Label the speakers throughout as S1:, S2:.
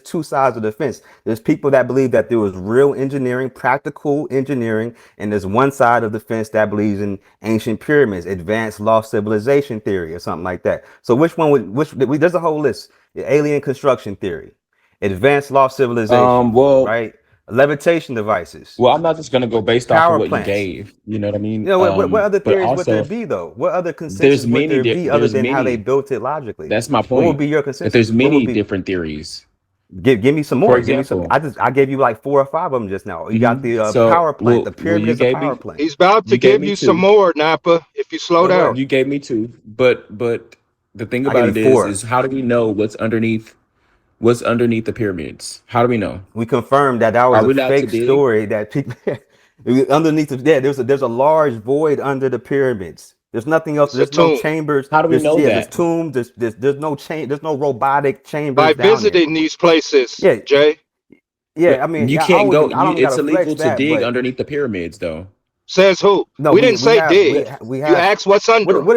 S1: two sides of the fence. There's people that believe that there was real engineering, practical engineering, and there's one side of the fence that believes in ancient pyramids, advanced lost civilization theory, or something like that. So which one would there's a whole list: alien construction theory, advanced lost civilization,
S2: Well,
S1: right? Levitation devices,
S2: I'm not just gonna go based off of
S1: power
S2: what you
S1: plants.
S2: gave. You know what I
S1: You
S2: mean?
S1: know, what other
S2: But
S1: theories would there
S2: also
S1: be though? What other consensus would there be other
S2: there's
S1: than how they
S2: many.
S1: built it logically?
S2: That's my
S1: What would
S2: point.
S1: be your
S2: That there's
S1: consensus? What would
S2: many
S1: be?
S2: different theories.
S1: Give me some
S2: For
S1: more. Give me some.
S2: example,
S1: I gave you like four or five of them just now. You got the power
S2: so
S1: plant. The pyramid
S2: you
S1: is a
S2: gave
S1: power
S2: me
S1: plant.
S3: He's about to
S2: you gave
S3: give
S2: me
S3: you some
S2: two.
S3: more, Napa, if you slow
S1: Go
S3: down.
S1: ahead.
S2: You gave me two, but the thing
S1: I give
S2: about
S1: you
S2: it
S1: four.
S2: is how do we know what's underneath the pyramids? How do we know?
S1: We confirmed that that was
S2: Are
S1: a
S2: we allowed to
S1: fake
S2: dig?
S1: story. That people underneath the yeah, there's a large void under the pyramids. There's nothing else.
S3: It's a
S1: There's no
S3: tomb.
S1: chambers.
S2: How do we know
S1: There's
S2: that?
S1: tombs. There's no chain. There's no robotic
S3: By
S1: chambers down there.
S3: visiting these places,
S1: Yeah,
S3: Jay,
S1: yeah. I
S2: But
S1: mean,
S2: you
S1: I
S2: can't
S1: always
S2: go.
S1: I don't
S2: It's
S1: gotta flex
S2: illegal to
S1: that,
S2: dig
S1: but
S2: underneath the pyramids, though.
S3: says who?
S1: no,
S3: We didn't say dig.
S1: we
S3: You
S1: have
S3: asked what's under them.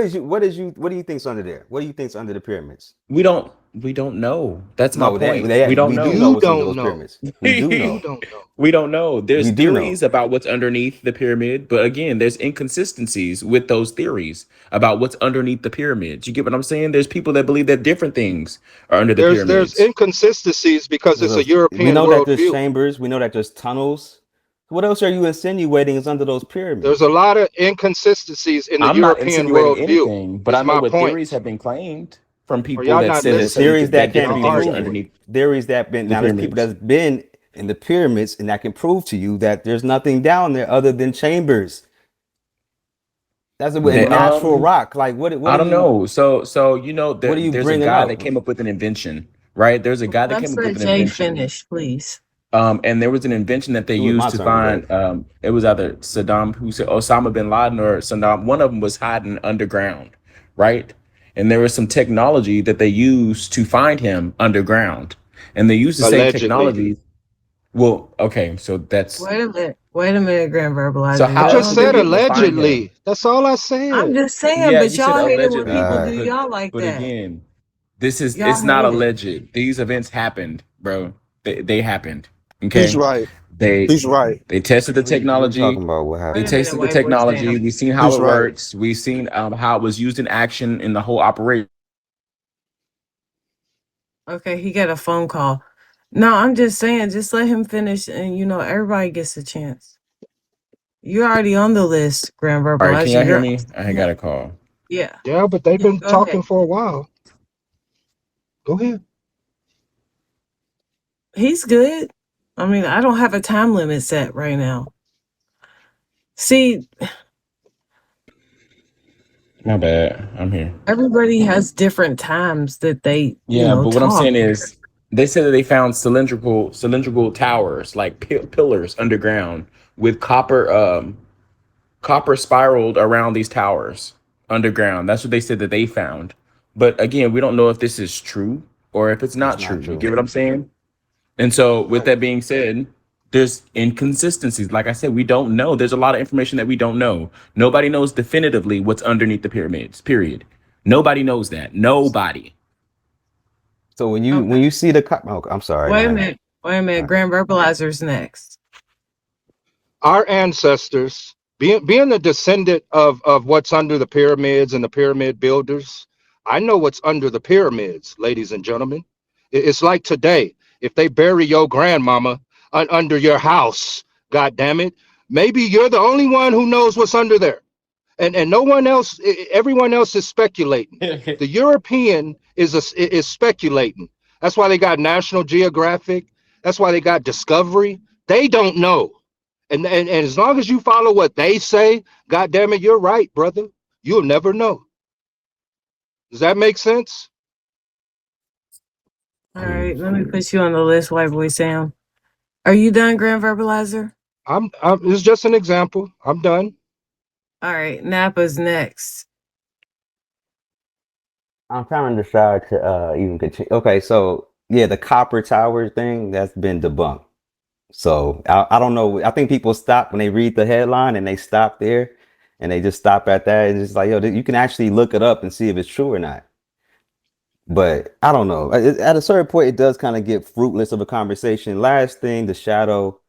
S1: what do you think's under there? What do you think's under the pyramids?
S2: We don't know. That's my
S1: No,
S2: point. We don't
S1: we do
S2: know.
S1: know
S3: You
S1: what's under
S3: don't
S1: those
S3: know.
S1: pyramids. We do
S3: You
S1: know.
S3: don't know.
S2: We don't know.
S1: We
S2: There's
S1: do know.
S2: theories about what's underneath the pyramid, but again, there's inconsistencies with those theories about what's underneath the pyramids. You get what I'm saying? There's people that believe that different things are under the
S3: There's
S2: pyramids.
S3: inconsistencies because it's a
S1: We
S3: European
S1: know that there's
S3: worldview.
S1: chambers. We know that there's tunnels. What else are you insinuating is under those
S3: There's a
S1: pyramids?
S3: lot of inconsistencies in the
S2: I'm not
S3: European
S2: insinuating
S3: worldview,
S2: anything, but I
S3: is
S2: know
S3: my
S2: what
S3: point.
S2: theories have been claimed from
S3: Or
S2: people
S3: y'all
S2: that
S3: not
S2: said
S1: There's
S3: listening.
S1: theories that can't
S2: different
S3: Y'all
S1: be
S2: things are
S3: arguing.
S1: proven.
S2: underneath
S1: Theories that been
S2: the
S1: now there's people
S2: pyramids.
S1: that's been in the pyramids and that can prove to you that there's nothing down there other than chambers. That's a
S2: They
S1: natural rock. Like
S2: I don't know. So
S1: what are you
S2: there's a
S1: bringing
S2: guy that
S1: up?
S2: came up with an invention, right? There's a guy that
S4: Let's
S2: came up with
S4: let
S2: an
S4: Jay
S2: invention.
S4: finish, please.
S2: And there was an invention that they
S1: It was
S2: used
S1: my
S2: to
S1: turn to go.
S2: find. It was either Saddam Hussein, Osama bin Laden, or Saddam. One of them was hiding underground, right? And there was some technology that they used to find him underground, and they used the same
S3: Allegedly.
S2: technology. Well, okay, so that's
S4: Wait a minute. Wait a minute, Grand
S2: so.
S4: Verbalizer.
S3: I
S2: How
S3: just
S2: else
S4: Y'all,
S2: did they
S3: said
S2: be able to find him?
S3: allegedly. That's all I
S4: I'm
S3: said.
S4: just saying,
S2: Yeah,
S4: but
S2: you said
S4: y'all hate it when
S2: allegedly,
S4: people
S1: Uh,
S4: do y'all like
S2: but
S4: that.
S2: again,
S4: Y'all
S2: it's not
S4: hate it.
S2: alleged. These events happened, bro. They happened.
S5: He's
S2: Okay,
S5: right.
S2: they
S5: He's right.
S2: they tested the
S1: we talking
S2: technology.
S1: about what
S2: They
S4: Wait a
S1: happened.
S4: minute,
S2: tasted the
S4: white boy
S2: technology.
S4: Sam.
S2: We've seen how
S5: He's
S2: it
S5: right.
S2: works. We've seen how it was used in action in the whole operation.
S4: Okay, he got a phone call. No, I'm just saying, just let him finish and everybody gets a chance. You're already on the list, Grand
S2: All right, can
S4: Verbalizer.
S2: y'all hear
S4: You're
S2: me? I ain't
S4: yeah,
S2: got a call.
S4: yeah.
S3: Yeah, but they've been
S4: Go ahead.
S3: talking for a while. Go ahead.
S4: He's good. I mean, I don't have a time limit set right now. See,
S2: My bad. I'm here.
S4: everybody has different times that they,
S2: Yeah, but what I'm
S4: talk.
S2: saying is, they said that they found cylindrical towers, like pillars underground with copper spiraled around these towers underground. That's what they said that they found. But again, we don't know if this is true or if it's
S1: It's
S2: not
S1: not
S2: true. You get
S1: true.
S2: what I'm saying? And so, with
S3: Right.
S2: that being said, there's inconsistencies. Like I said, we don't know. There's a lot of information that we don't know. Nobody knows definitively what's underneath the pyramids, period. Nobody knows that. Nobody.
S1: So when
S4: Okay.
S1: you see the oh, I'm sorry, go
S4: Wait a
S1: ahead.
S4: minute. Wait a minute. Grand Verbalizer's next.
S3: Our ancestors, being a descendant of what's under the pyramids and the pyramid builders, I know what's under the pyramids, ladies and gentlemen. It's like today. If they bury your grandmama under your house, god damn it, maybe you're the only one who knows what's under there. And no one else, everyone else is speculating. The European is speculating. That's why they got National Geographic. That's why they got Discovery. They don't know. And as long as you follow what they say, god damn it, you're right, brother. You'll never know. Does that make sense?
S4: All right. Let me put you on the list, white boy Sam. Are you done, Grand Verbalizer?
S3: It's just an example. I'm done.
S4: All right. Napa's next.
S1: I'm trying to decide to even continue. Okay, so yeah, the copper tower thing that's been debunked. So I don't know. I think people stop when they read the headline and they stop there and they just stop at that. And it's like, yo, you can actually look it up and see if it's true or not. But I don't know. At a certain point, it does kind of get fruitless of a conversation. Last thing, the shadow.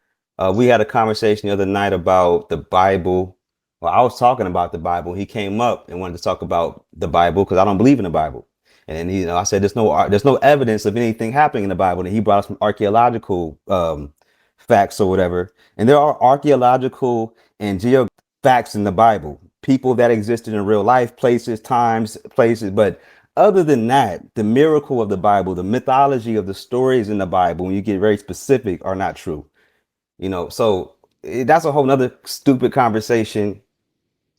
S1: We had a conversation the other night about the Bible. Well, I was talking about the Bible. He came up and wanted to talk about the Bible because I don't believe in the Bible. And then I said there's no evidence of anything happening in the Bible. And he brought up some archaeological facts or whatever. And there are archaeological and geo facts in the Bible. People that existed in real life, places, times, places, but other than that, the miracle of the Bible, the mythology of the stories in the Bible, when you get very specific, are not true. So that's a whole nother stupid conversation.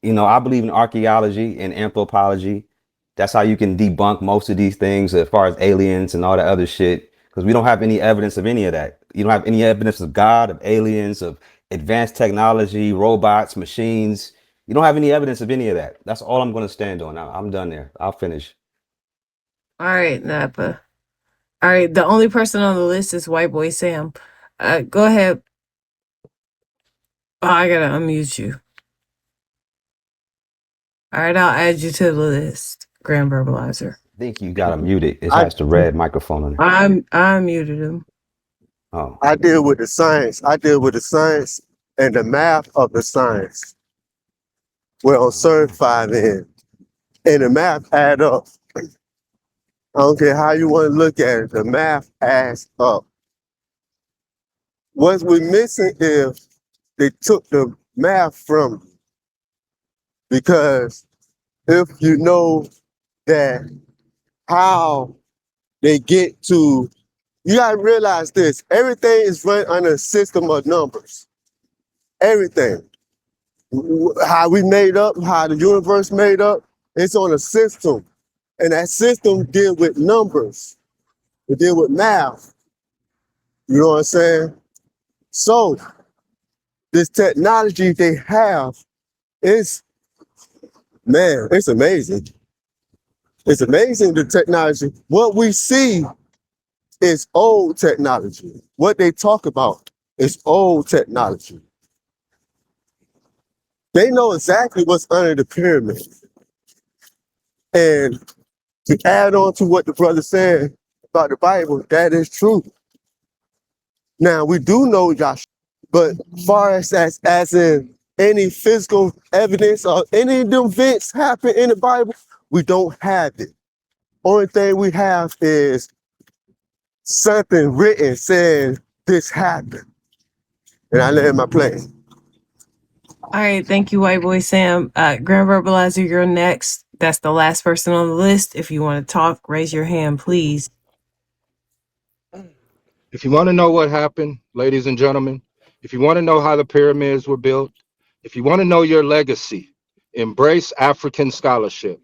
S1: I believe in archaeology and anthropology. That's how you can debunk most of these things as far as aliens and all that other shit. Because we don't have any evidence of any of that. You don't have any evidence of God, of aliens, of advanced technology, robots, machines. You don't have any evidence of any of that. That's all I'm going to stand on. I'm done there. I'll finish.
S4: All right, Napa. All right, the only person on the list is White Boy Sam. Go ahead. Oh, I gotta unmute you. All right, I'll add you to the list, Grand Verbalizer.
S1: I think you got to mute it. It
S5: I
S1: has the red microphone on it.
S4: I muted him.
S1: Oh,
S5: I deal with the science. I deal with the science and the math of the science. Well, I'm certified in. And the math add up. I don't care how you want to look at it, the math adds up. What we're missing is they took the math from you. Because if you know that how they get to, you gotta realize this, everything is run under a system of numbers. Everything. How we made up, how the universe made up, it's on a system. And that system deal with numbers. It deal with math. You know what I'm saying? So this technology they have is, man, it's amazing. It's amazing, the technology. What we see is old technology. What they talk about is old technology. They know exactly what's under the pyramid. And to add on to what the brother said about the Bible, that is true. Now, we do know Joshua, but far as in any physical evidence or any of them events happen in the Bible, we don't have it. Only thing we have is something written saying this happened. And I land my plane.
S4: All right, thank you, White Boy Sam. Grand Verbalizer, you're next. That's the last person on the list. If you want to talk, raise your hand, please.
S3: If you want to know what happened, ladies and gentlemen, if you want to know how the pyramids were built, if you want to know your legacy, embrace African scholarship.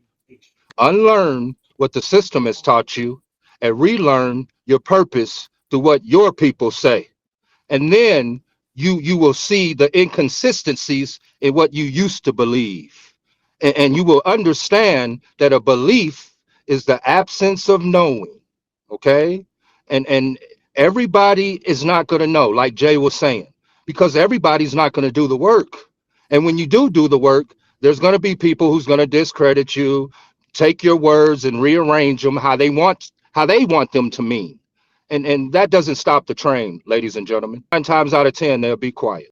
S3: Unlearn what the system has taught you and relearn your purpose to what your people say. And then you will see the inconsistencies in what you used to believe. And you will understand that a belief is the absence of knowing. Okay? And everybody is not going to know, like Jay was saying, because everybody's not going to do the work. And when you do the work, there's going to be people who's going to discredit you, take your words and rearrange them how they want them to mean. And that doesn't stop the train, ladies and gentlemen. 9 times out of 10, they'll be quiet.